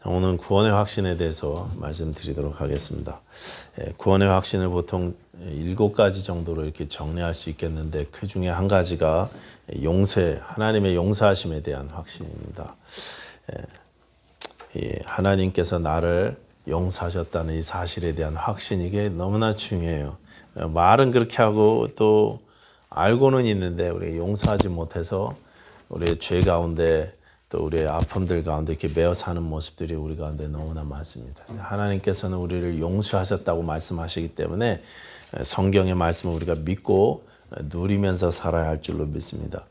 오늘 구원의 확신에 대해서 말씀드리도록 하겠습니다. 구원의 확신을 보통 7가지 정도로 이렇게 정리할 수 있겠는데 그 중에 한 가지가 용서, 하나님의 용서하심에 대한 확신입니다. 하나님께서 나를 용서하셨다는 이 사실에 대한 확신, 이게 너무나 중요해요. 말은 그렇게 하고 또 알고는 있는데 우리 용서하지 못해서 우리의 죄 가운데 또 우리의 아픔들 가운데 이렇게 매어 사는 모습들이 우리 가운데 너무나 많습니다. 하나님께서는 우리를 용서하셨다고 말씀하시기 때문에 성경의 말씀을 우리가 믿고 누리면서 살아야 할 줄로 믿습니다.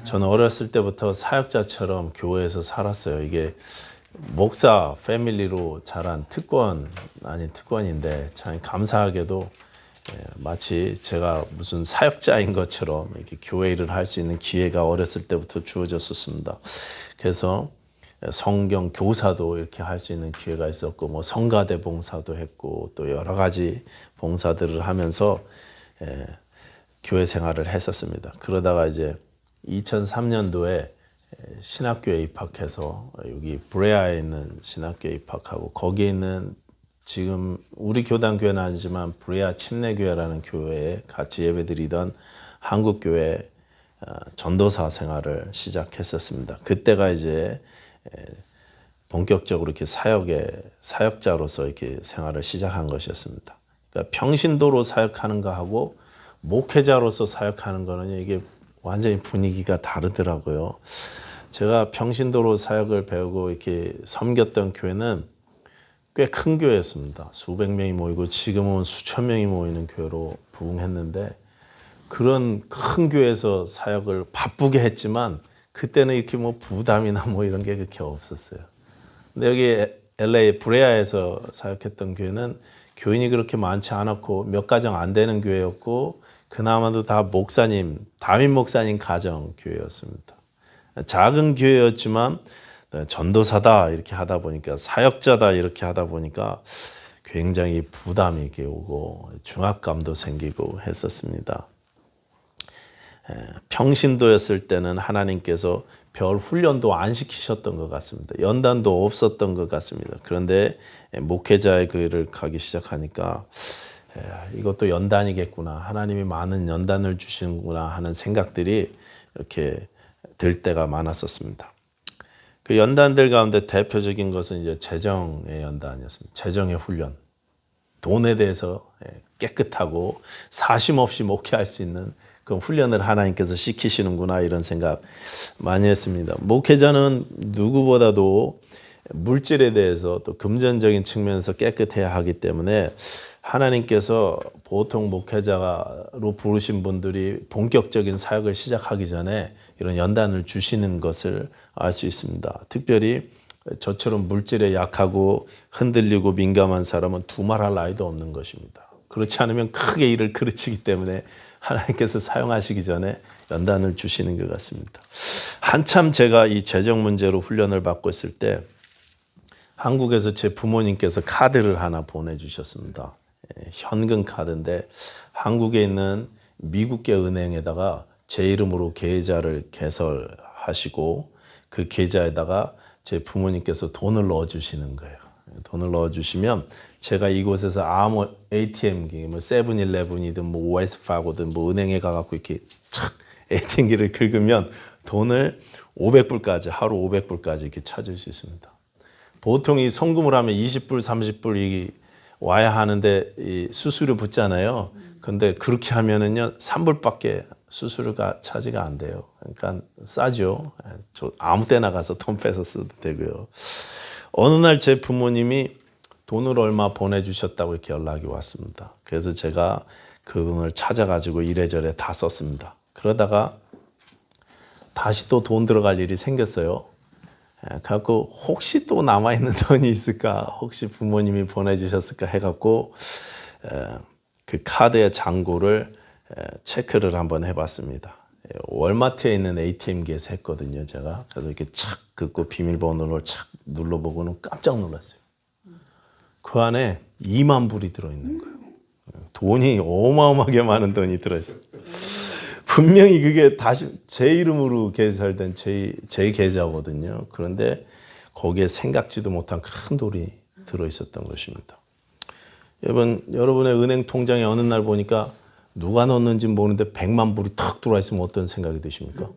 저는 어렸을 때부터 사역자처럼 교회에서 살았어요. 이게 목사 패밀리로 자란 특권 아닌 특권인데 참 감사하게도 마치 제가 무슨 사역자인 것처럼 이렇게 교회 일을 할 수 있는 기회가 어렸을 때부터 주어졌었습니다. 그래서 성경 교사도 이렇게 할 수 있는 기회가 있었고, 뭐 성가대 봉사도 했고, 또 여러 가지 봉사들을 하면서 교회 생활을 했었습니다. 그러다가 이제 2003년도에 신학교에 입학해서 여기 브레아에 있는 신학교에 입학하고, 거기에 있는 지금 우리 교단 교회는 아니지만 브레아 침례교회라는 교회에 같이 예배드리던 한국교회 전도사 생활을 시작했었습니다. 그때가 이제 본격적으로 이렇게 사역자로서 이렇게 생활을 시작한 것이었습니다. 그러니까 평신도로 사역하는 거하고 목회자로서 사역하는 거는 이게 완전히 분위기가 다르더라고요. 제가 평신도로 사역을 배우고 이렇게 섬겼던 교회는 꽤 큰 교회였습니다. 수백 명이 모이고 지금은 수천 명이 모이는 교회로 부흥했는데, 그런 큰 교회에서 사역을 바쁘게 했지만 그때는 이렇게 뭐 부담이나 뭐 이런 게 그렇게 없었어요. 근데 여기 LA 브레아에서 사역했던 교회는 교인이 그렇게 많지 않았고 몇 가정 안 되는 교회였고, 그나마도 다 목사님, 담임 목사님 가정 교회였습니다. 작은 교회였지만 전도사다 이렇게 하다 보니까, 사역자다 이렇게 하다 보니까 굉장히 부담이 이렇게 오고 중압감도 생기고 했었습니다. 평신도였을 때는 하나님께서 별 훈련도 안 시키셨던 것 같습니다. 연단도 없었던 것 같습니다. 그런데 목회자의 그 일을 가기 시작하니까 이것도 연단이겠구나, 하나님이 많은 연단을 주시는구나 하는 생각들이 이렇게 들 때가 많았었습니다. 그 연단들 가운데 대표적인 것은 이제 재정의 연단이었습니다. 재정의 훈련. 돈에 대해서 깨끗하고 사심 없이 목회할 수 있는 그 훈련을 하나님께서 시키시는구나, 이런 생각 많이 했습니다. 목회자는 누구보다도 물질에 대해서 또 금전적인 측면에서 깨끗해야 하기 때문에 하나님께서 보통 목회자로 부르신 분들이 본격적인 사역을 시작하기 전에 이런 연단을 주시는 것을 알 수 있습니다. 특별히 저처럼 물질에 약하고 흔들리고 민감한 사람은 두말할 나위도 없는 것입니다. 그렇지 않으면 크게 일을 그르치기 때문에 하나님께서 사용하시기 전에 연단을 주시는 것 같습니다. 한참 제가 이 재정 문제로 훈련을 받고 있을 때 한국에서 제 부모님께서 카드를 하나 보내주셨습니다. 현금 카드인데 한국에 있는 미국계 은행에다가 제 이름으로 계좌를 개설하시고 그 계좌에다가 제 부모님께서 돈을 넣어주시는 거예요. 돈을 넣어주시면 제가 이곳에서 아무 ATM기, 뭐 세븐일레븐이든 뭐 웨스트파고든 뭐 은행에 가갖고 이렇게 착 ATM기를 긁으면 돈을 500불까지, 하루 500불까지 이렇게 찾을 수 있습니다. 보통 이 송금을 하면 20불, 30불이 와야 하는데 이 수수료 붙잖아요. 근데 그렇게 하면은요 3불밖에 수수료가 차지가 안 돼요. 그러니까 싸죠. 아무 때나 가서 돈 빼서 써도 되고요. 어느 날 제 부모님이 돈을 얼마 보내주셨다고 이렇게 연락이 왔습니다. 그래서 제가 그 돈을 찾아가지고 이래저래 다 썼습니다. 그러다가 다시 또 돈 들어갈 일이 생겼어요. 그래갖고 혹시 또 남아있는 돈이 있을까, 혹시 부모님이 보내주셨을까 해갖고 그 카드의 잔고를 체크를 한번 해봤습니다. 월마트에 있는 ATM기에서 했거든요, 제가. 그래서 이렇게 착 긋고 비밀번호를 착 눌러보고는 깜짝 놀랐어요. 그 안에 2만 불이 들어있는 거예요. 돈이 어마어마하게 많은 돈이 들어있어요. 분명히 그게 다시 제 이름으로 개설된 제 계좌거든요. 그런데 거기에 생각지도 못한 큰 돈이 들어있었던 것입니다. 여러분의 은행 통장에 어느 날 보니까 누가 넣었는지 모르는데 100만 불이 탁 들어와 있으면 어떤 생각이 드십니까?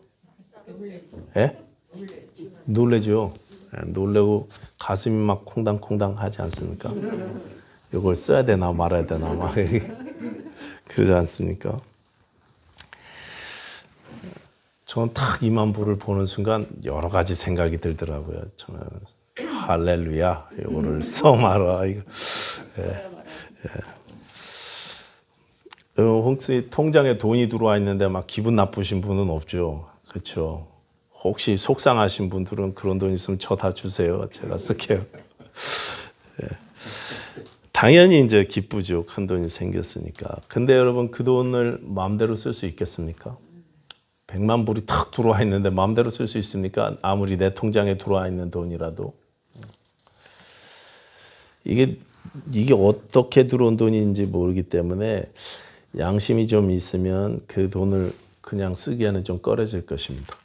예? 놀래죠. 놀래고 가슴이 막 콩당콩당 하지 않습니까? 이걸 써야 되나 말아야 되나 막 그러지 않습니까? 저는 딱 2만 불을 보는 순간 여러 가지 생각이 들더라고요. 저는 할렐루야, 이거를 써 말아. 이거. 혹시 통장에 돈이 들어와 있는데 막 기분 나쁘신 분은 없죠, 그렇죠? 혹시 속상하신 분들은 그런 돈 있으면 저 다 주세요. 제가 쓸게요. 당연히 이제 기쁘죠. 큰 돈이 생겼으니까. 근데 여러분 그 돈을 마음대로 쓸 수 있겠습니까? 100만 불이 탁 들어와 있는데 마음대로 쓸 수 있습니까? 아무리 내 통장에 들어와 있는 돈이라도. 이게 어떻게 들어온 돈인지 모르기 때문에 양심이 좀 있으면 그 돈을 그냥 쓰기에는 좀 꺼려질 것입니다.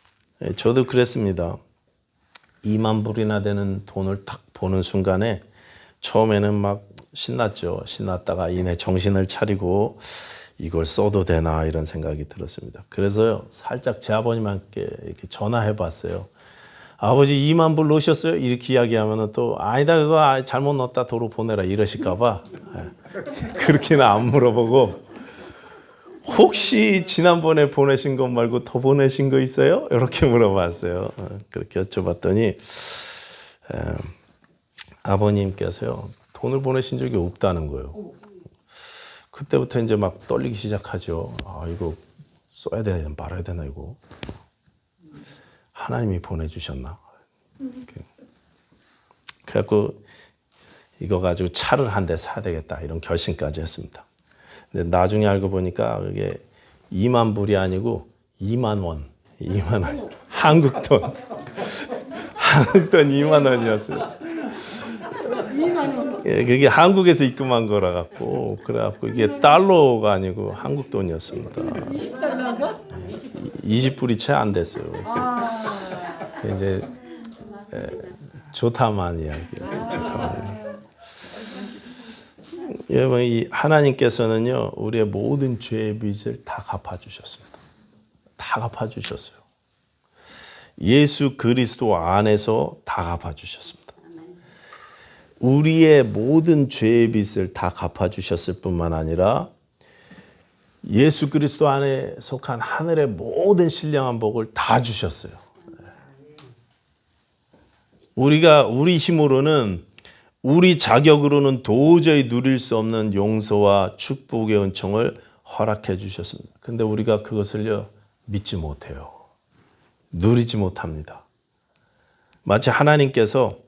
저도 그랬습니다. 2만 불이나 되는 돈을 딱 보는 순간에 처음에는 막 신났죠. 신났다가 이내 정신을 차리고 이걸 써도 되나 이런 생각이 들었습니다. 그래서요, 살짝 제 아버님한테 이렇게 전화해 봤어요. 아버지 2만 불 넣으셨어요? 이렇게 이야기하면 또 아니다, 그거 잘못 넣었다 도로 보내라 이러실까 봐 그렇게는 안 물어보고, 혹시 지난번에 보내신 것 말고 더 보내신 거 있어요? 이렇게 물어봤어요. 그렇게 여쭤봤더니 아버님께서요, 돈을 보내신 적이 없다는 거예요. 그때부터 이제 막 떨리기 시작하죠. 아, 이거 써야 되나 말아야 되나, 이거 하나님이 보내주셨나. 그래갖고 이거 가지고 차를 한 대 사야 되겠다 이런 결심까지 했습니다. 근데 나중에 알고 보니까 그게 2만 불이 아니고 2만 원, 2만 원, 한국 돈 2만 원이었어요. 예, 그게 한국에서 입금한 거라 갖고, 그래갖고 이게 달러가 아니고 한국 돈이었습니다. 20달러가? 20불이 채 안 됐어요. 이제 좋다만 이야기예요. 좋다만. 여러분, 이 하나님께서는요, 우리의 모든 죄의 빚을 다 갚아주셨습니다. 다 갚아주셨어요. 예수 그리스도 안에서 다 갚아주셨습니다. 우리의 모든 죄의 빚을 다 갚아주셨을 뿐만 아니라 예수 그리스도 안에 속한 하늘의 모든 신령한 복을 다 주셨어요. 우리가 우리 힘으로는, 우리 자격으로는 도저히 누릴 수 없는 용서와 축복의 은총을 허락해 주셨습니다. 근데 우리가 그것을요, 믿지 못해요. 누리지 못합니다. 마치 하나님께서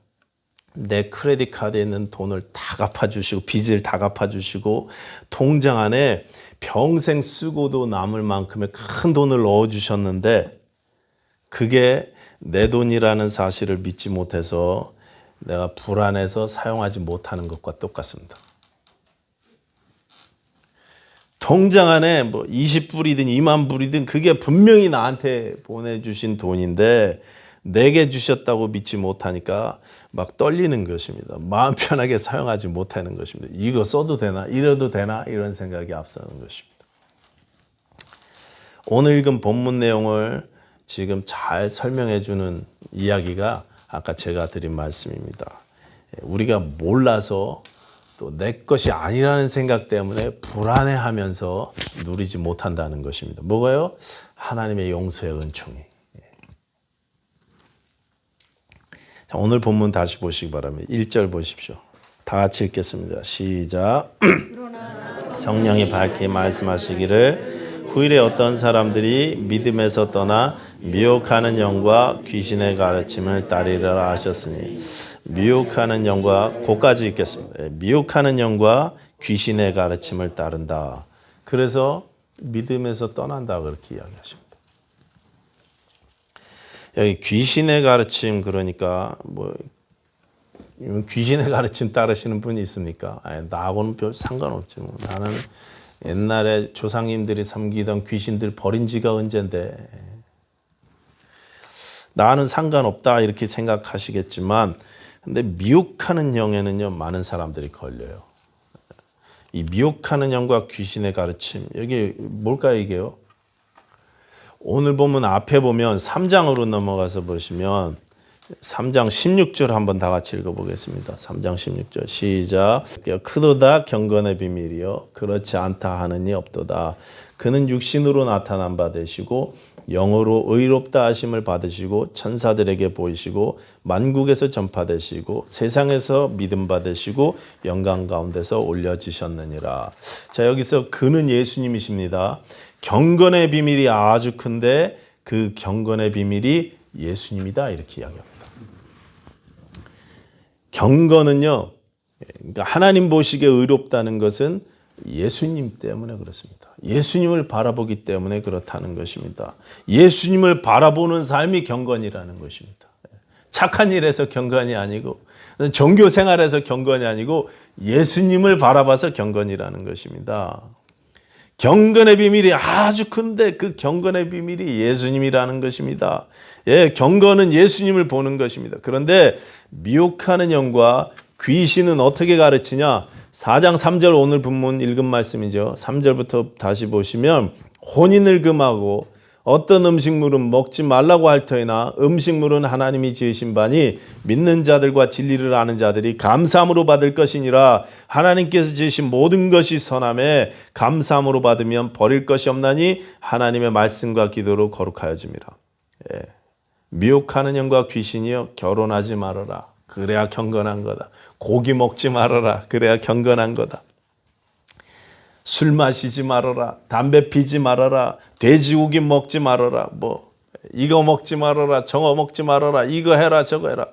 내 크레딧 카드에 있는 돈을 다 갚아주시고, 빚을 다 갚아주시고, 통장 안에 평생 쓰고도 남을 만큼의 큰 돈을 넣어주셨는데, 그게 내 돈이라는 사실을 믿지 못해서 내가 불안해서 사용하지 못하는 것과 똑같습니다. 통장 안에 뭐 20불이든 2만 불이든 그게 분명히 나한테 보내주신 돈인데 내게 주셨다고 믿지 못하니까 막 떨리는 것입니다. 마음 편하게 사용하지 못하는 것입니다. 이거 써도 되나? 이래도 되나? 이런 생각이 앞서는 것입니다. 오늘 읽은 본문 내용을 지금 잘 설명해 주는 이야기가 아까 제가 드린 말씀입니다. 우리가 몰라서 또 내 것이 아니라는 생각 때문에 불안해하면서 누리지 못한다는 것입니다. 뭐가요? 하나님의 용서의 은총이. 자, 오늘 본문 다시 보시기 바랍니다. 1절 보십시오. 다 같이 읽겠습니다. 시작. 성령이 밝히 말씀하시기를 후일에 어떤 사람들이 믿음에서 떠나 미혹하는 영과 귀신의 가르침을 따르리라 하셨으니, 미혹하는 영과, 고까지 읽겠습니다. 미혹하는 영과 귀신의 가르침을 따른다. 그래서 믿음에서 떠난다 그렇게 이야기하십니다. 여기 귀신의 가르침, 그러니까 뭐 귀신의 가르침 따르시는 분이 있습니까? 아니, 나하고는 별 상관없지. 뭐. 나는 옛날에 조상님들이 섬기던 귀신들 버린 지가 언젠데. 나는 상관없다 이렇게 생각하시겠지만 근데 미혹하는 영에는요 많은 사람들이 걸려요. 이 미혹하는 영과 귀신의 가르침 여기 뭘까요 이게요? 오늘 보면 앞에 보면 3장으로 넘어가서 보시면 3장 16절 한번 다 같이 읽어보겠습니다. 3장 16절 시작. 크도다 경건의 비밀이요 그렇지 않다 하느니 없도다. 그는 육신으로 나타난 바 되시고 영으로 의롭다 하심을 받으시고 천사들에게 보이시고 만국에서 전파되시고 세상에서 믿음 받으시고 영광 가운데서 올려지셨느니라. 자 여기서 그는 예수님이십니다. 경건의 비밀이 아주 큰데 그 경건의 비밀이 예수님이다 이렇게 이야기합니다. 경건은요 그러니까 하나님 보시기에 의롭다는 것은 예수님 때문에 그렇습니다. 예수님을 바라보기 때문에 그렇다는 것입니다. 예수님을 바라보는 삶이 경건이라는 것입니다. 착한 일에서 경건이 아니고 종교 생활에서 경건이 아니고 예수님을 바라봐서 경건이라는 것입니다. 경건의 비밀이 아주 큰데 그 경건의 비밀이 예수님이라는 것입니다. 예, 경건은 예수님을 보는 것입니다. 그런데 미혹하는 영과 귀신은 어떻게 가르치냐? 4장 3절 오늘 본문 읽은 말씀이죠. 3절부터 다시 보시면 혼인을 금하고 어떤 음식물은 먹지 말라고 할 터이나 음식물은 하나님이 지으신 바니 믿는 자들과 진리를 아는 자들이 감사함으로 받을 것이니라. 하나님께서 지으신 모든 것이 선함에 감사함으로 받으면 버릴 것이 없나니 하나님의 말씀과 기도로 거룩하여짐이라. 예. 미혹하는 영과 귀신이여 결혼하지 말아라. 그래야 경건한 거다. 고기 먹지 말아라. 그래야 경건한 거다. 술 마시지 말아라. 담배 피지 말아라. 돼지고기 먹지 말아라. 뭐 이거 먹지 말아라. 저거 먹지 말아라. 이거 해라. 저거 해라.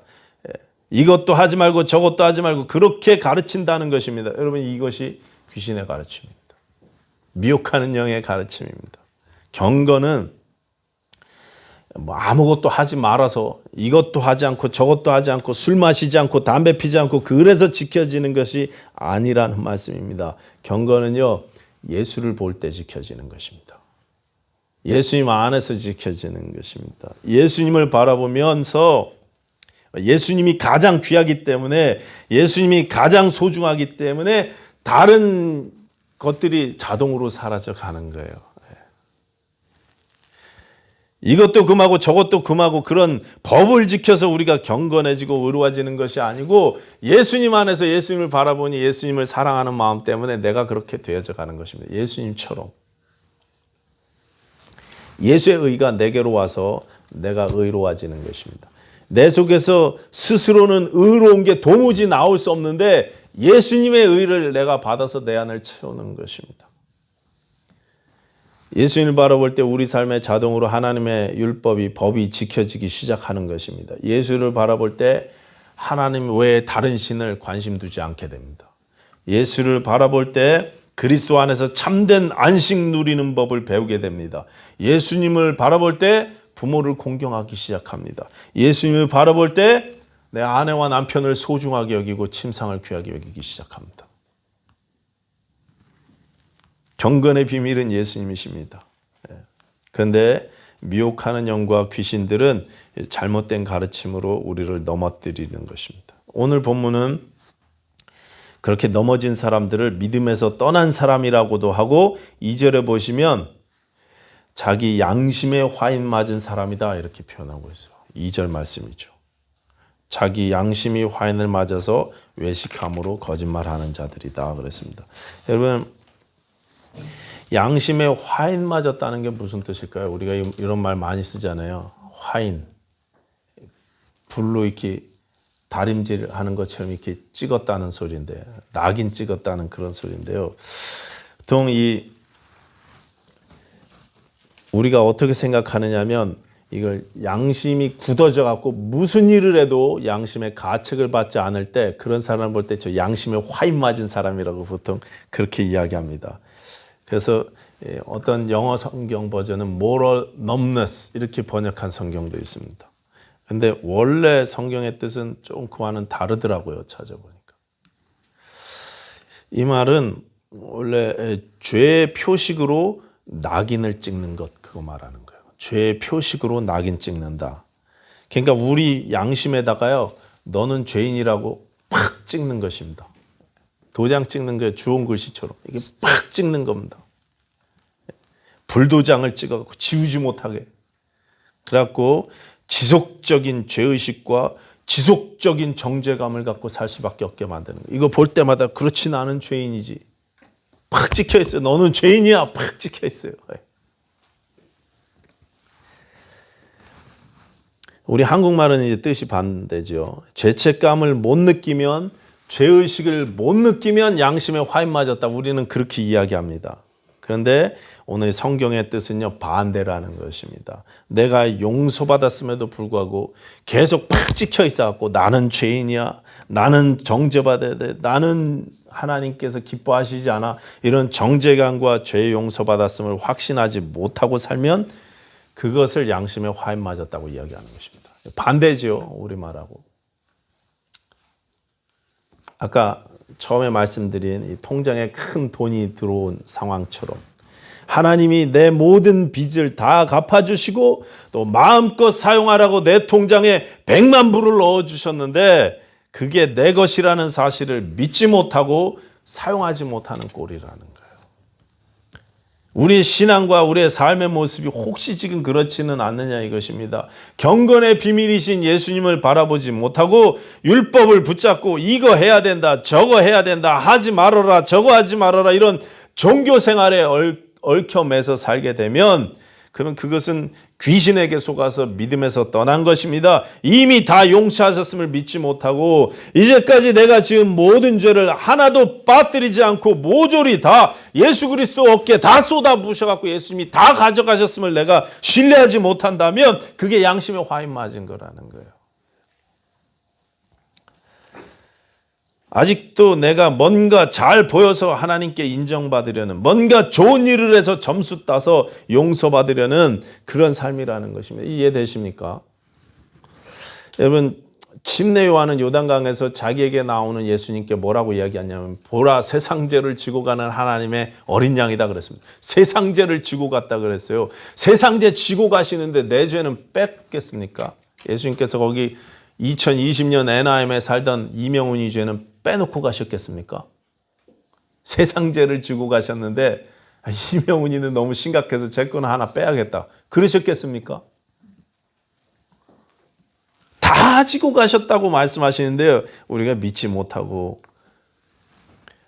이것도 하지 말고 저것도 하지 말고 그렇게 가르친다는 것입니다. 여러분 이것이 귀신의 가르침입니다. 미혹하는 영의 가르침입니다. 경건은 뭐 아무것도 하지 말아서 이것도 하지 않고 저것도 하지 않고 술 마시지 않고 담배 피지 않고 그래서 지켜지는 것이 아니라는 말씀입니다. 경건은요 예수를 볼 때 지켜지는 것입니다. 예수님 안에서 지켜지는 것입니다. 예수님을 바라보면서 예수님이 가장 귀하기 때문에 예수님이 가장 소중하기 때문에 다른 것들이 자동으로 사라져 가는 거예요. 이것도 금하고 저것도 금하고 그런 법을 지켜서 우리가 경건해지고 의로워지는 것이 아니고 예수님 안에서 예수님을 바라보니 예수님을 사랑하는 마음 때문에 내가 그렇게 되어져 가는 것입니다. 예수님처럼. 예수의 의가 내게로 와서 내가 의로워지는 것입니다. 내 속에서 스스로는 의로운 게 도무지 나올 수 없는데 예수님의 의를 내가 받아서 내 안을 채우는 것입니다. 예수님을 바라볼 때 우리 삶에 자동으로 하나님의 율법이 법이 지켜지기 시작하는 것입니다. 예수를 바라볼 때 하나님 외에 다른 신을 관심 두지 않게 됩니다. 예수를 바라볼 때 그리스도 안에서 참된 안식 누리는 법을 배우게 됩니다. 예수님을 바라볼 때 부모를 공경하기 시작합니다. 예수님을 바라볼 때 내 아내와 남편을 소중하게 여기고 침상을 귀하게 여기기 시작합니다. 경건의 비밀은 예수님이십니다. 그런데 미혹하는 영과 귀신들은 잘못된 가르침으로 우리를 넘어뜨리는 것입니다. 오늘 본문은 그렇게 넘어진 사람들을 믿음에서 떠난 사람이라고도 하고 2절에 보시면 자기 양심에 화인 맞은 사람이다 이렇게 표현하고 있어요. 2절 말씀이죠. 자기 양심이 화인을 맞아서 외식함으로 거짓말하는 자들이다 그랬습니다. 여러분 양심에 화인 맞았다는 게 무슨 뜻일까요? 우리가 이런 말 많이 쓰잖아요. 화인. 불로 이렇게 다림질하는 것처럼 이렇게 찍었다는 소리인데 낙인 찍었다는 그런 소리인데요. 보통 우리가 어떻게 생각하느냐면 이걸 양심이 굳어져 갖고 무슨 일을 해도 양심의 가책을 받지 않을 때 그런 사람을 볼 때 저 양심에 화인 맞은 사람이라고 보통 그렇게 이야기합니다. 그래서 어떤 영어 성경 버전은 moral numbness 이렇게 번역한 성경도 있습니다. 근데 원래 성경의 뜻은 좀 그와는 다르더라고요. 찾아보니까. 이 말은 원래 죄의 표식으로 낙인을 찍는 것 그거 말하는 거예요. 죄의 표식으로 낙인 찍는다. 그러니까 우리 양심에다가요, 너는 죄인이라고 팍 찍는 것입니다. 도장 찍는 게 주홍 글씨처럼 이게 팍 찍는 겁니다. 불도장을 찍어갖고 지우지 못하게. 그래갖고 지속적인 죄의식과 지속적인 정죄감을 갖고 살 수밖에 없게 만드는 거예요. 이거 볼 때마다 그렇진 않은 죄인이지. 팍 찍혀 있어요. 너는 죄인이야. 팍 찍혀 있어요. 우리 한국말은 이제 뜻이 반대죠. 죄책감을 못 느끼면, 죄의식을 못 느끼면 양심에 화인 맞았다. 우리는 그렇게 이야기합니다. 그런데 오늘 성경의 뜻은요, 반대라는 것입니다. 내가 용서받았음에도 불구하고 계속 팍 찍혀 있어갖고 나는 죄인이야, 나는 정죄받아야 돼, 나는 하나님께서 기뻐하시지 않아, 이런 정죄감과 죄 용서받았음을 확신하지 못하고 살면 그것을 양심에 화인 맞았다고 이야기하는 것입니다. 반대죠, 우리말하고. 아까 처음에 말씀드린 이 통장에 큰 돈이 들어온 상황처럼 하나님이 내 모든 빚을 다 갚아주시고 또 마음껏 사용하라고 내 통장에 100만 불을 넣어주셨는데 그게 내 것이라는 사실을 믿지 못하고 사용하지 못하는 꼴이라는 거예요. 우리의 신앙과 우리의 삶의 모습이 혹시 지금 그렇지는 않느냐 이것입니다. 경건의 비밀이신 예수님을 바라보지 못하고 율법을 붙잡고 이거 해야 된다, 저거 해야 된다, 하지 말아라, 저거 하지 말아라, 이런 종교 생활에 얽혀 매서 살게 되면 그러면 그것은 귀신에게 속아서 믿음에서 떠난 것입니다. 이미 다 용서하셨음을 믿지 못하고 이제까지 내가 지은 모든 죄를 하나도 빠뜨리지 않고 모조리 다 예수 그리스도 어깨에 다 쏟아부으셔갖고 예수님이 다 가져가셨음을 내가 신뢰하지 못한다면 그게 양심에 화인 맞은 거라는 거예요. 아직도 내가 뭔가 잘 보여서 하나님께 인정받으려는, 뭔가 좋은 일을 해서 점수 따서 용서받으려는 그런 삶이라는 것입니다. 이해되십니까? 여러분, 침례 요한은 요단강에서 자기에게 나오는 예수님께 뭐라고 이야기하냐면 보라, 세상죄를 지고 가는 하나님의 어린 양이다 그랬습니다. 세상죄를 지고 갔다 그랬어요. 세상죄 지고 가시는데 내 죄는 뺐겠습니까? 예수님께서 거기 2020년 애나임에 살던 이명훈이 죄는 빼놓고 가셨겠습니까? 세상죄를 지고 가셨는데 이명훈이는 너무 심각해서 제 거는 하나 빼야겠다. 그러셨겠습니까? 다 지고 가셨다고 말씀하시는데요. 우리가 믿지 못하고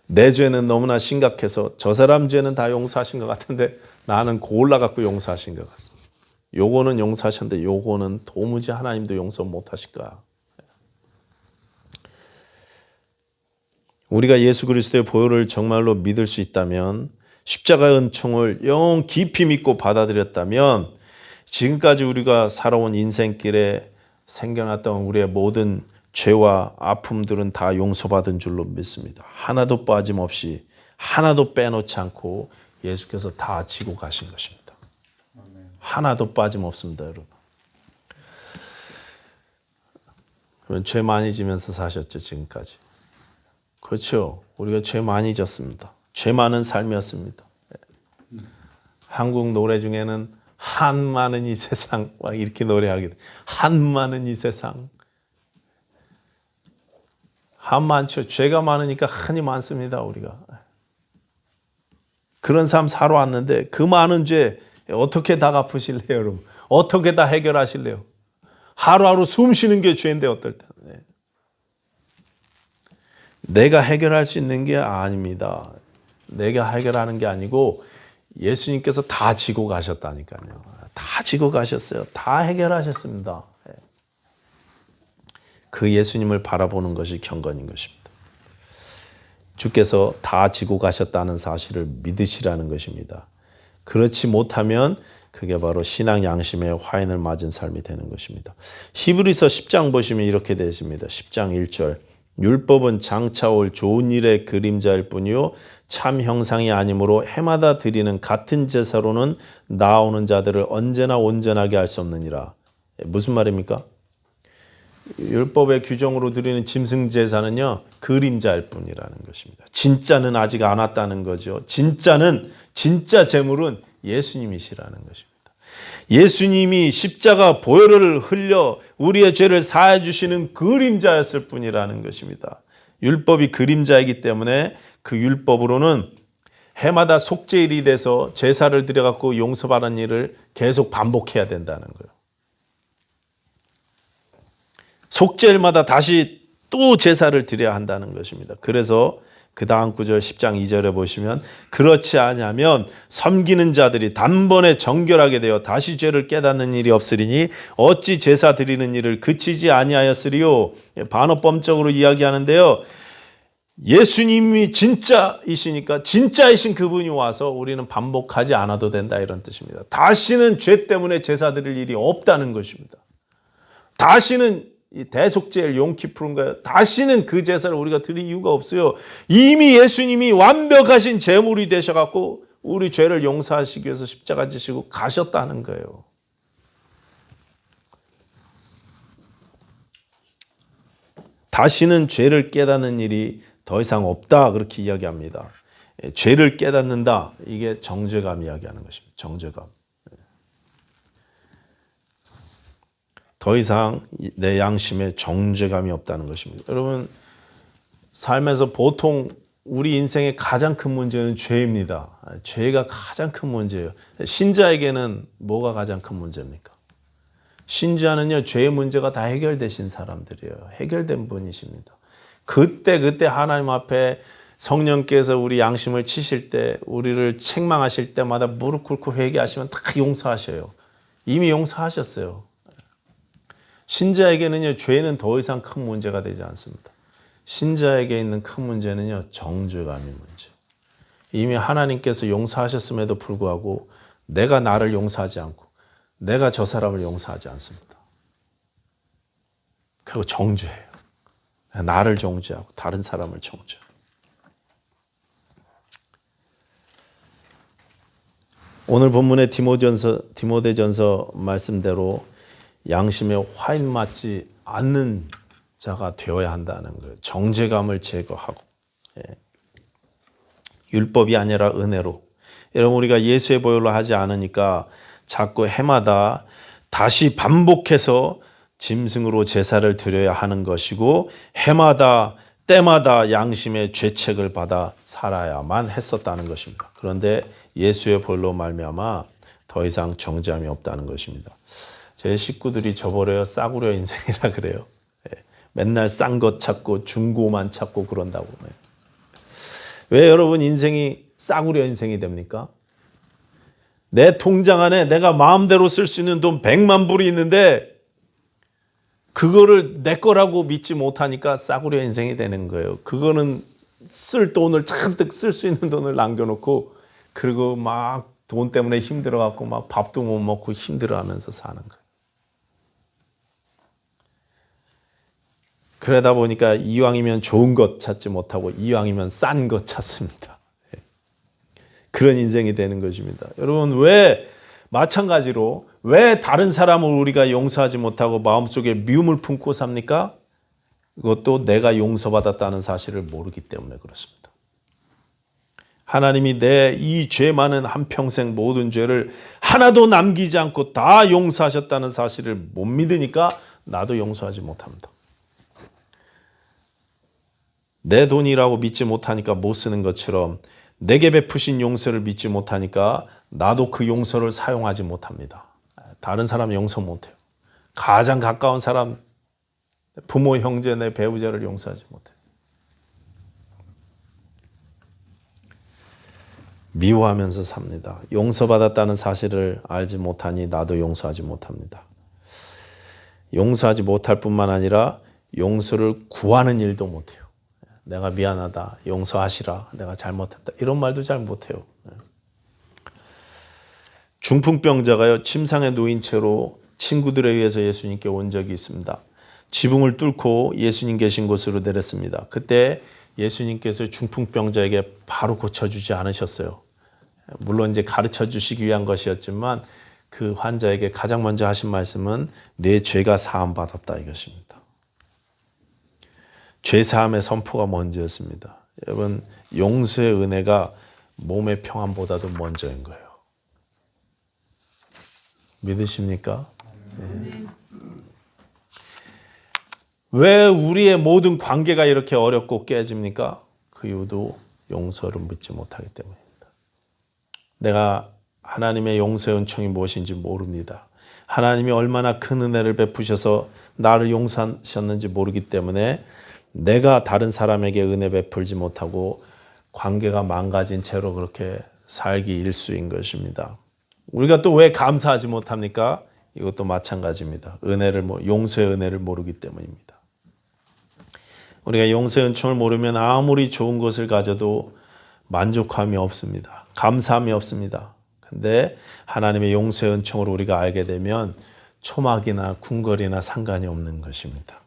내 죄는 너무나 심각해서 저 사람 죄는 다 용서하신 것 같은데 나는 골라갖고 용서하신 것 같아요. 요거는 용서하셨는데 요거는 도무지 하나님도 용서 못하실까? 우리가 예수 그리스도의 보혈을 정말로 믿을 수 있다면, 십자가의 은총을 영 깊이 믿고 받아들였다면 지금까지 우리가 살아온 인생길에 생겨났던 우리의 모든 죄와 아픔들은 다 용서받은 줄로 믿습니다. 하나도 빠짐없이, 하나도 빼놓지 않고 예수께서 다 지고 가신 것입니다. 하나도 빠짐없습니다, 여러분. 그러면 죄 많이 지면서 사셨죠, 지금까지. 그렇죠. 우리가 죄 많이 졌습니다. 죄 많은 삶이었습니다. 한국 노래 중에는 한 많은 이 세상 막 이렇게 노래하게 돼. 한 많은 이 세상. 한 많죠. 죄가 많으니까 한이 많습니다, 우리가. 그런 삶 살아왔는데 그 많은 죄 어떻게 다 갚으실래요, 여러분? 어떻게 다 해결하실래요? 하루하루 숨 쉬는 게 죄인데 어떨 때. 내가 해결할 수 있는 게 아닙니다. 내가 해결하는 게 아니고 예수님께서 다 지고 가셨다니까요. 다 지고 가셨어요. 다 해결하셨습니다. 그 예수님을 바라보는 것이 경건인 것입니다. 주께서 다 지고 가셨다는 사실을 믿으시라는 것입니다. 그렇지 못하면 그게 바로 신앙 양심의 화인을 맞은 삶이 되는 것입니다. 히브리서 10장 보시면 이렇게 되어 있습니다. 10장 1절. 율법은 장차 올 좋은 일의 그림자일 뿐이요 참 형상이 아니므로 해마다 드리는 같은 제사로는 나오는 자들을 언제나 온전하게 할 수 없느니라. 무슨 말입니까? 율법의 규정으로 드리는 짐승 제사는요 그림자일 뿐이라는 것입니다. 진짜는 아직 안 왔다는 거죠. 진짜 제물은 예수님이시라는 것입니다. 예수님이 십자가 보혈을 흘려 우리의 죄를 사해 주시는 그림자였을 뿐이라는 것입니다. 율법이 그림자이기 때문에 그 율법으로는 해마다 속죄일이 돼서 제사를 드려갖고 용서받는 일을 계속 반복해야 된다는 거예요. 속죄일마다 다시 또 제사를 드려야 한다는 것입니다. 그래서 그 다음 구절 10장 2절에 보시면 그렇지 않으면 섬기는 자들이 단번에 정결하게 되어 다시 죄를 깨닫는 일이 없으리니 어찌 제사 드리는 일을 그치지 아니하였으리요. 반어법적으로 이야기하는데요. 예수님이 진짜이시니까 진짜이신 그분이 와서 우리는 반복하지 않아도 된다 이런 뜻입니다. 다시는 죄 때문에 제사 드릴 일이 없다는 것입니다. 다시는 대속죄일 용키푸른가요? 다시는 그 제사를 우리가 드릴 이유가 없어요. 이미 예수님이 완벽하신 제물이 되셔갖고 우리 죄를 용서하시기 위해서 십자가 지시고 가셨다는 거예요. 다시는 죄를 깨닫는 일이 더 이상 없다 그렇게 이야기합니다. 죄를 깨닫는다 이게 정죄감 이야기하는 것입니다. 정죄감. 더 이상 내 양심에 정죄감이 없다는 것입니다. 여러분 삶에서 보통 우리 인생의 가장 큰 문제는 죄입니다. 죄가 가장 큰 문제예요. 신자에게는 뭐가 가장 큰 문제입니까? 신자는요 죄의 문제가 다 해결되신 사람들이에요. 해결된 분이십니다. 그때 하나님 앞에 성령께서 우리 양심을 치실 때 우리를 책망하실 때마다 무릎 꿇고 회개하시면 다 용서하셔요. 이미 용서하셨어요. 신자에게는요 죄는 더 이상 큰 문제가 되지 않습니다. 신자에게 있는 큰 문제는요 정죄감의 문제. 이미 하나님께서 용서하셨음에도 불구하고 내가 나를 용서하지 않고 내가 저 사람을 용서하지 않습니다. 그리고 정죄해요. 나를 정죄하고 다른 사람을 정죄. 오늘 본문의 디모데전서 말씀대로 양심에 화인 맞지 않는 자가 되어야 한다는 거예요. 정죄감을 제거하고 율법이 아니라 은혜로. 여러분 우리가 예수의 보혈로 하지 않으니까 자꾸 해마다 다시 반복해서 짐승으로 제사를 드려야 하는 것이고 해마다 때마다 양심의 죄책을 받아 살아야만 했었다는 것입니다. 그런데 예수의 보혈로 말미암아 더 이상 정죄함이 없다는 것입니다. 제 식구들이 저버려요 싸구려 인생이라 그래요. 맨날 싼 것 찾고 중고만 찾고 그런다고. 왜 여러분 인생이 싸구려 인생이 됩니까? 내 통장 안에 내가 마음대로 쓸 수 있는 돈 100만 불이 있는데 그거를 내 거라고 믿지 못하니까 싸구려 인생이 되는 거예요. 그거는 쓸 돈을 잔뜩 쓸 수 있는 돈을 남겨놓고 그리고 막 돈 때문에 힘들어갖고 막 밥도 못 먹고 힘들어하면서 사는 거예요. 그러다 보니까 이왕이면 좋은 것 찾지 못하고 이왕이면 싼 것 찾습니다. 그런 인생이 되는 것입니다. 여러분 왜 마찬가지로 왜 다른 사람을 우리가 용서하지 못하고 마음속에 미움을 품고 삽니까? 그것도 내가 용서받았다는 사실을 모르기 때문에 그렇습니다. 하나님이 내 이 죄 많은 한평생 모든 죄를 하나도 남기지 않고 다 용서하셨다는 사실을 못 믿으니까 나도 용서하지 못합니다. 내 돈이라고 믿지 못하니까 못 쓰는 것처럼 내게 베푸신 용서를 믿지 못하니까 나도 그 용서를 사용하지 못합니다. 다른 사람 용서 못해요. 가장 가까운 사람, 부모, 형제, 내 배우자를 용서하지 못해요. 미워하면서 삽니다. 용서받았다는 사실을 알지 못하니 나도 용서하지 못합니다. 용서하지 못할 뿐만 아니라 용서를 구하는 일도 못해요. 내가 미안하다, 용서하시라, 내가 잘못했다 이런 말도 잘 못해요. 중풍병자가요 침상에 누인 채로 친구들에 의해서 예수님께 온 적이 있습니다. 지붕을 뚫고 예수님 계신 곳으로 내렸습니다. 그때 예수님께서 중풍병자에게 바로 고쳐주지 않으셨어요. 물론 이제 가르쳐 주시기 위한 것이었지만 그 환자에게 가장 먼저 하신 말씀은 내 죄가 사함받았다 이것입니다. 죄사함의 선포가 먼저였습니다. 여러분 용서의 은혜가 몸의 평안보다도 먼저인 거예요. 믿으십니까? 네. 왜 우리의 모든 관계가 이렇게 어렵고 깨집니까? 그 이유도 용서를 믿지 못하기 때문입니다. 내가 하나님의 용서의 은총이 무엇인지 모릅니다. 하나님이 얼마나 큰 은혜를 베푸셔서 나를 용서하셨는지 모르기 때문에 내가 다른 사람에게 은혜 베풀지 못하고 관계가 망가진 채로 그렇게 살기 일수인 것입니다. 우리가 또 왜 감사하지 못합니까? 이것도 마찬가지입니다. 용서의 은혜를 모르기 때문입니다. 우리가 용서의 은총을 모르면 아무리 좋은 것을 가져도 만족함이 없습니다. 감사함이 없습니다. 근데 하나님의 용서의 은총을 우리가 알게 되면 초막이나 궁궐이나 상관이 없는 것입니다.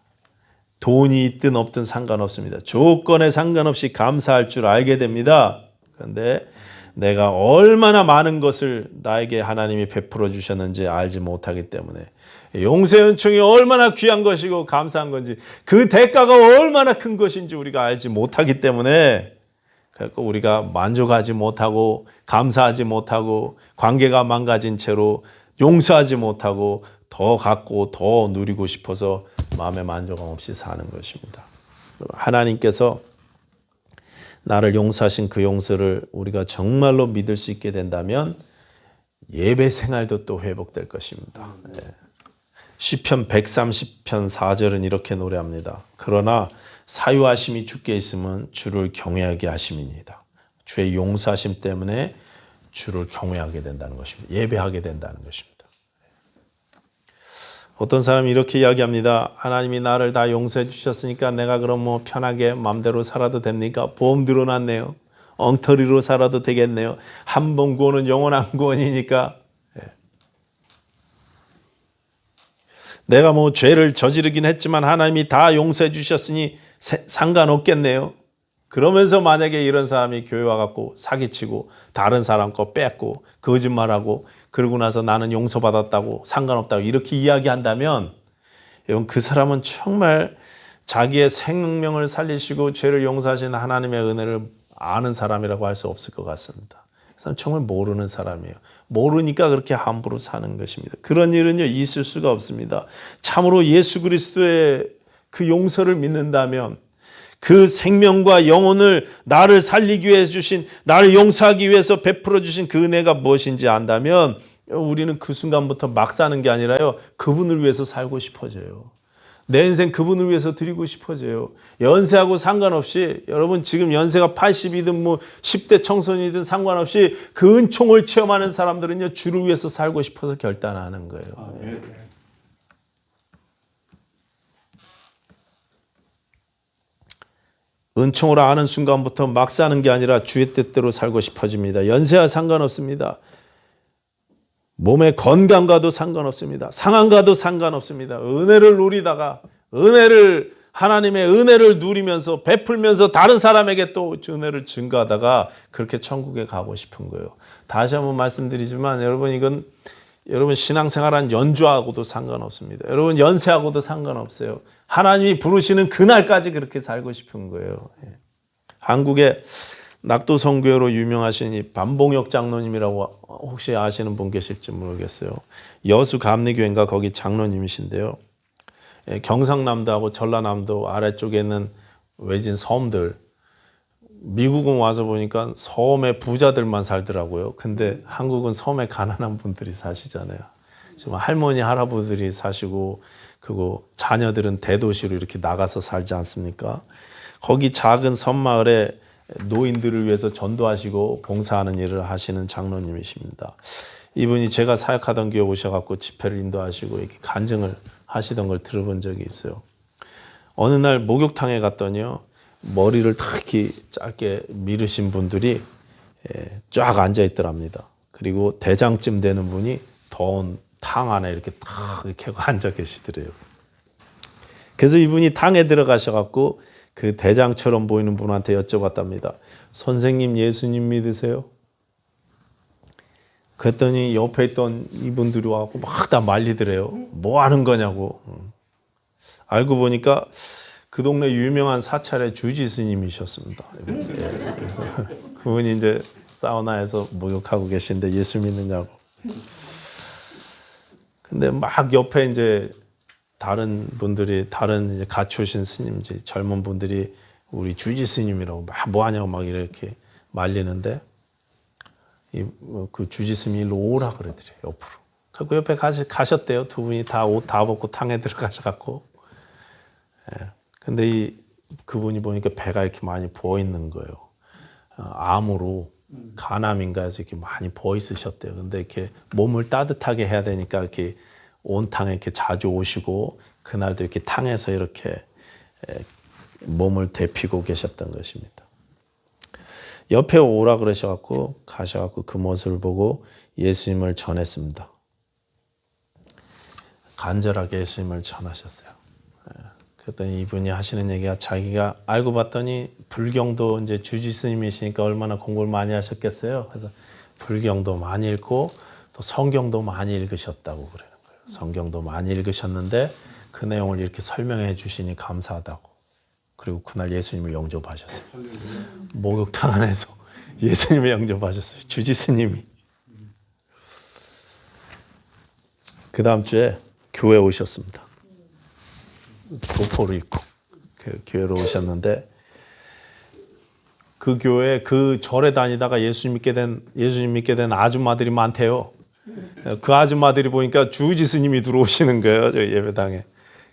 돈이 있든 없든 상관없습니다. 조건에 상관없이 감사할 줄 알게 됩니다. 그런데 내가 얼마나 많은 것을 나에게 하나님이 베풀어 주셨는지 알지 못하기 때문에 용서의 은총이 얼마나 귀한 것이고 감사한 건지 그 대가가 얼마나 큰 것인지 우리가 알지 못하기 때문에 그래서 우리가 만족하지 못하고 감사하지 못하고 관계가 망가진 채로 용서하지 못하고 더 갖고 더 누리고 싶어서 마음의 만족감 없이 사는 것입니다. 하나님께서 나를 용서하신 그 용서를 우리가 정말로 믿을 수 있게 된다면 예배 생활도 또 회복될 것입니다. 시편 130편 4절은 이렇게 노래합니다. 그러나 사유하심이 주께 있으면 주를 경외하게 하심이니이다. 주의 용서하심 때문에 주를 경외하게 된다는 것입니다. 예배하게 된다는 것입니다. 어떤 사람이 이렇게 이야기합니다. 하나님이 나를 다 용서해 주셨으니까 내가 그럼 뭐 편하게 마음대로 살아도 됩니까? 보험 들어놨네요. 엉터리로 살아도 되겠네요. 한 번 구원은 영원한 구원이니까. 내가 뭐 죄를 저지르긴 했지만 하나님이 다 용서해 주셨으니 상관없겠네요. 그러면서 만약에 이런 사람이 교회 와갖고 사기치고 다른 사람 거 뺏고 거짓말하고 그러고 나서 나는 용서받았다고 상관없다고 이렇게 이야기한다면 여러분 그 사람은 정말 자기의 생명을 살리시고 죄를 용서하신 하나님의 은혜를 아는 사람이라고 할 수 없을 것 같습니다. 그 사람 정말 모르는 사람이에요. 모르니까 그렇게 함부로 사는 것입니다. 그런 일은요 있을 수가 없습니다. 참으로 예수 그리스도의 그 용서를 믿는다면 그 생명과 영혼을 나를 살리기 위해 주신, 나를 용서하기 위해서 베풀어 주신 그 은혜가 무엇인지 안다면 우리는 그 순간부터 막 사는 게 아니라요 그분을 위해서 살고 싶어져요. 내 인생 그분을 위해서 드리고 싶어져요. 연세하고 상관없이 여러분 지금 연세가 80이든 뭐 10대 청소년이든 상관없이 그 은총을 체험하는 사람들은요 주를 위해서 살고 싶어서 결단하는 거예요. 은총을 아는 순간부터 막 사는 게 아니라 주의 뜻대로 살고 싶어집니다. 연세와 상관없습니다. 몸의 건강과도 상관없습니다. 상황과도 상관없습니다. 은혜를 누리다가 하나님의 은혜를 누리면서 베풀면서 다른 사람에게 또 은혜를 증거하다가 그렇게 천국에 가고 싶은 거예요. 다시 한번 말씀드리지만 여러분 이건 여러분 신앙생활한 연주하고도 상관없습니다. 여러분 연세하고도 상관없어요. 하나님이 부르시는 그날까지 그렇게 살고 싶은 거예요. 한국의 낙도성교회로 유명하신 이 반봉혁 장로님이라고 혹시 아시는 분 계실지 모르겠어요. 여수 감리교회인가 거기 장로님이신데요. 경상남도하고 전라남도 아래쪽에 있는 외진 섬들 미국은 와서 보니까 섬에 부자들만 살더라고요. 근데 한국은 섬에 가난한 분들이 사시잖아요. 지금 할머니 할아버지들이 사시고 그리고 자녀들은 대도시로 이렇게 나가서 살지 않습니까? 거기 작은 섬마을에 노인들을 위해서 전도하시고 봉사하는 일을 하시는 장로님이십니다. 이분이 제가 사역하던 교회 오셔갖고 집회를 인도하시고 이렇게 간증을 하시던 걸 들어본 적이 있어요. 어느 날 목욕탕에 갔더니요. 머리를 특히 짧게 미르신 분들이 쫙 앉아 있더랍니다. 그리고 대장쯤 되는 분이 더운 탕 안에 이렇게 탁 이렇게 앉아 계시더래요. 그래서 이분이 탕에 들어가셔갖고 그 대장처럼 보이는 분한테 여쭤봤답니다. 선생님 예수님 믿으세요? 그랬더니 옆에 있던 이분들이 와갖고 막 다 말리더래요. 뭐 하는 거냐고. 알고 보니까 그 동네 유명한 사찰의 주지 스님이셨습니다. 그분이 이제 사우나에서 목욕하고 계신데 예수 믿느냐고. 근데 막 옆에 이제 다른 분들이, 다른 이제 같이 오신 스님, 이제 젊은 분들이 우리 주지 스님이라고 막 뭐하냐고 막 이렇게 말리는데, 그 주지 스님이 일로 오라 그러더래요, 옆으로. 그 옆에 가셨대요. 두 분이 다 옷 다 벗고 탕에 들어가셔갖고. 근데 그분이 보니까 배가 이렇게 많이 부어 있는 거예요. 암으로, 간암인가 해서 이렇게 많이 부어 있으셨대요. 근데 이렇게 몸을 따뜻하게 해야 되니까 이렇게 온탕에 이렇게 자주 오시고, 그날도 이렇게 탕에서 이렇게 몸을 데피고 계셨던 것입니다. 옆에 오라 그러셔갖고 가셔갖고 그 모습을 보고 예수님을 전했습니다. 간절하게 예수님을 전하셨어요. 그랬더니 이분이 하시는 얘기가, 자기가 알고 봤더니 불경도 이제 주지 스님이시니까 얼마나 공부를 많이 하셨겠어요. 그래서 불경도 많이 읽고 또 성경도 많이 읽으셨다고 그러는 거예요. 성경도 많이 읽으셨는데 그 내용을 이렇게 설명해 주시니 감사하다고. 그리고 그날 예수님을 영접하셨어요. 목욕탕 안에서 예수님을 영접하셨어요. 주지 스님이. 그 다음 주에 교회 오셨습니다. 교포를 입고 그 교회로 오셨는데, 그 교회 그 절에 다니다가 예수님 믿게 된 아줌마들이 많대요. 그 아줌마들이 보니까 주지 스님이 들어오시는 거예요, 저 예배당에.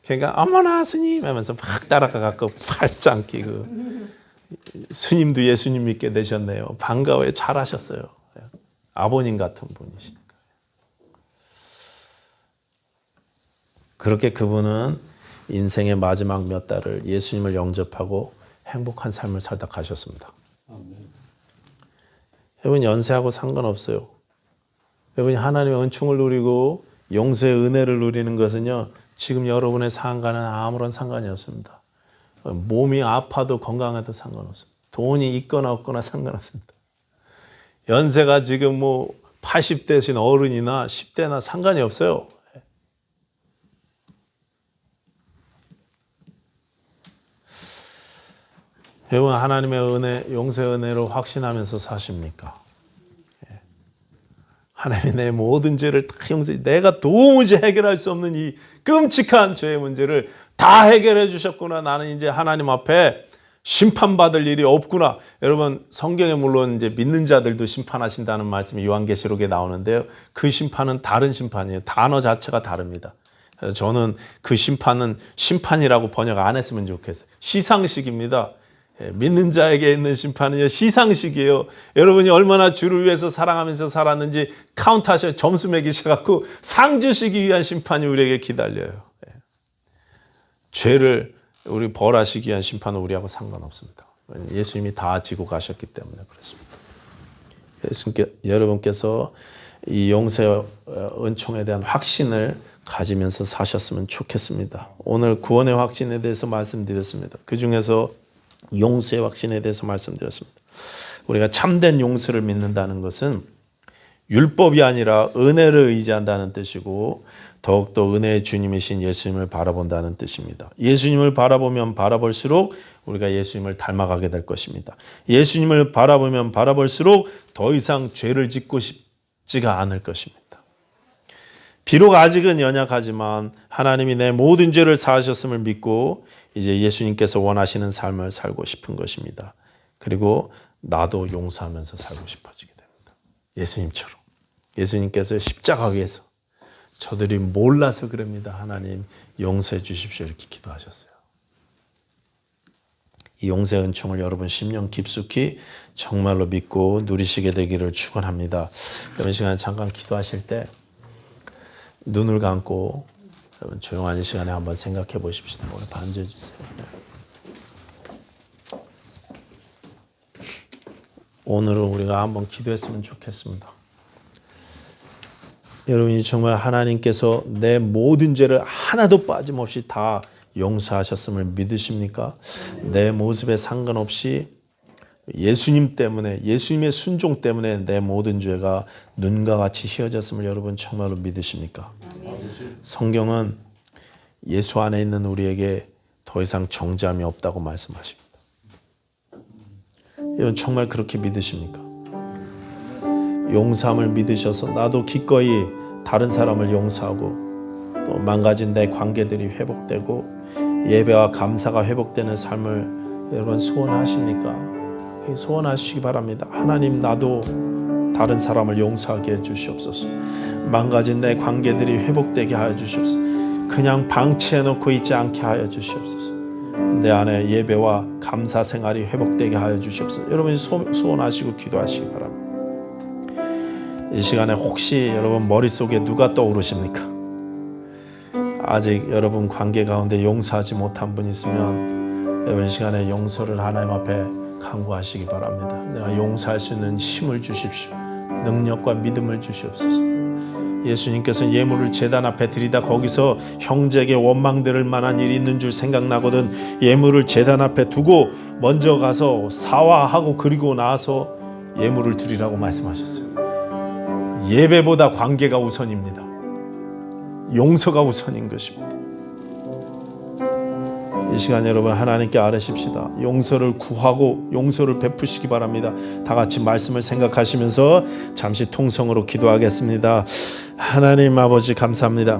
그러니까 어머나 스님 하면서 막 따라가갖고 팔짱 끼고, 스님도 예수님 믿게 되셨네요. 반가워요. 잘하셨어요. 아버님 같은 분이시니까. 그렇게 그분은 인생의 마지막 몇 달을 예수님을 영접하고 행복한 삶을 살다 가셨습니다. 여러분, 연세하고 상관없어요. 여러분이 하나님의 은총을 누리고 용서의 은혜를 누리는 것은요, 지금 여러분의 상관은 아무런 상관이 없습니다. 몸이 아파도 건강해도 상관없습니다. 돈이 있거나 없거나 상관없습니다. 연세가 지금 뭐 80대신 어른이나 10대나 상관이 없어요. 여러분, 하나님의 은혜, 용서의 은혜로 확신하면서 사십니까? 하나님이 내 모든 죄를 다 용서해, 내가 도무지 해결할 수 없는 이 끔찍한 죄의 문제를 다 해결해 주셨구나. 나는 이제 하나님 앞에 심판받을 일이 없구나. 여러분, 성경에 물론 이제 믿는 자들도 심판하신다는 말씀이 요한계시록에 나오는데요. 그 심판은 다른 심판이에요. 단어 자체가 다릅니다. 그래서 저는 그 심판은 심판이라고 번역 안 했으면 좋겠어요. 시상식입니다. 믿는 자에게 있는 심판은요, 시상식이에요. 여러분이 얼마나 주를 위해서 사랑하면서 살았는지 카운트하셔, 점수 매기셔갖고 상 주시기 위한 심판이 우리에게 기다려요. 죄를 우리 벌하시기 위한 심판은 우리하고 상관없습니다. 예수님이 다 지고 가셨기 때문에 그렇습니다. 여러분께서 이 용서의 은총에 대한 확신을 가지면서 사셨으면 좋겠습니다. 오늘 구원의 확신에 대해서 말씀드렸습니다. 그 중에서 용서의 확신에 대해서 말씀드렸습니다. 우리가 참된 용서를 믿는다는 것은 율법이 아니라 은혜를 의지한다는 뜻이고, 더욱더 은혜의 주님이신 예수님을 바라본다는 뜻입니다. 예수님을 바라보면 바라볼수록 우리가 예수님을 닮아가게 될 것입니다. 예수님을 바라보면 바라볼수록 더 이상 죄를 짓고 싶지가 않을 것입니다. 비록 아직은 연약하지만 하나님이 내 모든 죄를 사하셨음을 믿고 이제 예수님께서 원하시는 삶을 살고 싶은 것입니다. 그리고 나도 용서하면서 살고 싶어지게 됩니다. 예수님처럼. 예수님께서 십자가 위에서 저들이 몰라서 그럽니다. 하나님 용서해 주십시오. 이렇게 기도하셨어요. 이 용서의 은총을 여러분 심령 깊숙이 정말로 믿고 누리시게 되기를 축원합니다. 이번 시간에 잠깐 기도하실 때 눈을 감고 여러분 조용한 이 시간에 한번 생각해 보십시다. 오늘 앉아주세요. 오늘은 우리가 한번 기도했으면 좋겠습니다. 여러분이 정말 하나님께서 내 모든 죄를 하나도 빠짐없이 다 용서하셨음을 믿으십니까? 내 모습에 상관없이 예수님 때문에, 예수님의 순종 때문에 내 모든 죄가 눈과 같이 휘어졌음을 여러분 정말로 믿으십니까? 성경은 예수 안에 있는 우리에게 더 이상 정죄함이 없다고 말씀하십니다. 여러분 정말 그렇게 믿으십니까? 용서함을 믿으셔서 나도 기꺼이 다른 사람을 용서하고 또 망가진 내 관계들이 회복되고 예배와 감사가 회복되는 삶을 여러분 소원하십니까? 소원하시기 바랍니다. 하나님, 나도 다른 사람을 용서하게 해주시옵소서. 망가진 내 관계들이 회복되게 하여 주시옵소서. 그냥 방치해놓고 있지 않게 하여 주시옵소서. 내 안에 예배와 감사 생활이 회복되게 하여 주시옵소서. 여러분이 소원하시고 기도하시기 바랍니다. 이 시간에 혹시 여러분 머릿속에 누가 떠오르십니까? 아직 여러분 관계 가운데 용서하지 못한 분 있으면 이번 시간에 용서를 하나님 앞에 간구하시기 바랍니다. 내가 용서할 수 있는 힘을 주십시오. 능력과 믿음을 주시옵소서. 예수님께서 예물을 제단 앞에 드리다 거기서 형제에게 원망될 만한 일이 있는 줄 생각나거든 예물을 제단 앞에 두고 먼저 가서 사화하고 그리고 나서 예물을 드리라고 말씀하셨어요. 예배보다 관계가 우선입니다. 용서가 우선인 것입니다. 이 시간 여러분 하나님께 아뢰십시다. 용서를 구하고 용서를 베푸시기 바랍니다. 다 같이 말씀을 생각하시면서 잠시 통성으로 기도하겠습니다. 하나님 아버지 감사합니다.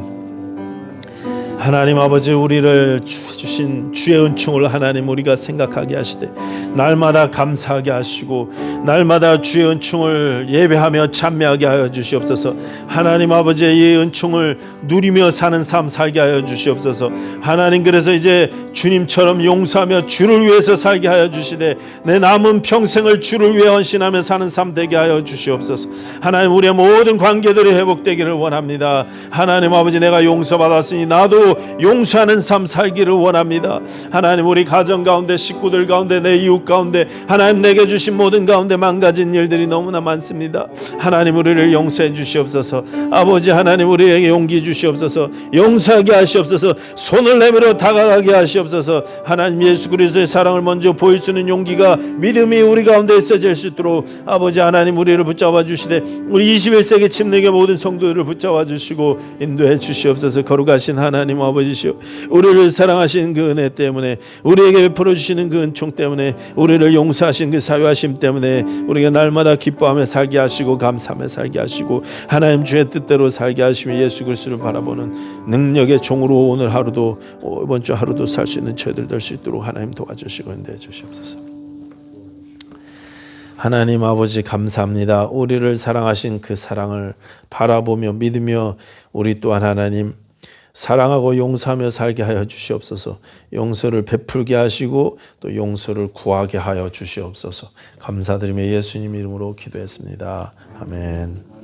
하나님 아버지, 우리를 주신 주의 은총을 하나님 우리가 생각하게 하시되 날마다 감사하게 하시고 날마다 주의 은총을 예배하며 찬미하게 하여 주시옵소서. 하나님 아버지의 이 은총을 누리며 사는 삶 살게 하여 주시옵소서. 하나님, 그래서 이제 주님처럼 용서하며 주를 위해서 살게 하여 주시되 내 남은 평생을 주를 위해 헌신하며 사는 삶 되게 하여 주시옵소서. 하나님, 우리의 모든 관계들이 회복되기를 원합니다. 하나님 아버지, 내가 용서받았으니 나도 용서하는 삶 살기를 원합니다. 하나님, 우리 가정 가운데, 식구들 가운데, 내 이웃 가운데, 하나님 내게 주신 모든 가운데 망가진 일들이 너무나 많습니다. 하나님, 우리를 용서해 주시옵소서. 아버지 하나님, 우리에게 용기 주시옵소서. 용서하게 하시옵소서. 손을 내밀어 다가가게 하시옵소서. 하나님, 예수 그리스도의 사랑을 먼저 보일 수 있는 용기가, 믿음이 우리 가운데 있어질 수 있도록 아버지 하나님 우리를 붙잡아 주시되 우리 21세기 침례교 모든 성도들을 붙잡아 주시고 인도해 주시옵소서. 거룩하신 하나님 아버지시오, 우리를 사랑하신 그 은혜 때문에, 우리에게 베풀어 주시는 그 은총 때문에, 우리를 용서하신 그 사유하심 때문에 우리가 날마다 기뻐하며 살게 하시고 감사하며 살게 하시고 하나님 주의 뜻대로 살게 하시며 예수 그리스도를 바라보는 능력의 종으로 오늘 하루도, 이번 주 하루도 살 수 있는 저희들 될 수 있도록 하나님 도와주시고 인도해 주시옵소서. 하나님 아버지 감사합니다. 우리를 사랑하신 그 사랑을 바라보며 믿으며 우리 또한 하나님 사랑하고 용서하며 살게 하여 주시옵소서. 용서를 베풀게 하시고 또 용서를 구하게 하여 주시옵소서. 감사드리며 예수님 이름으로 기도했습니다. 아멘.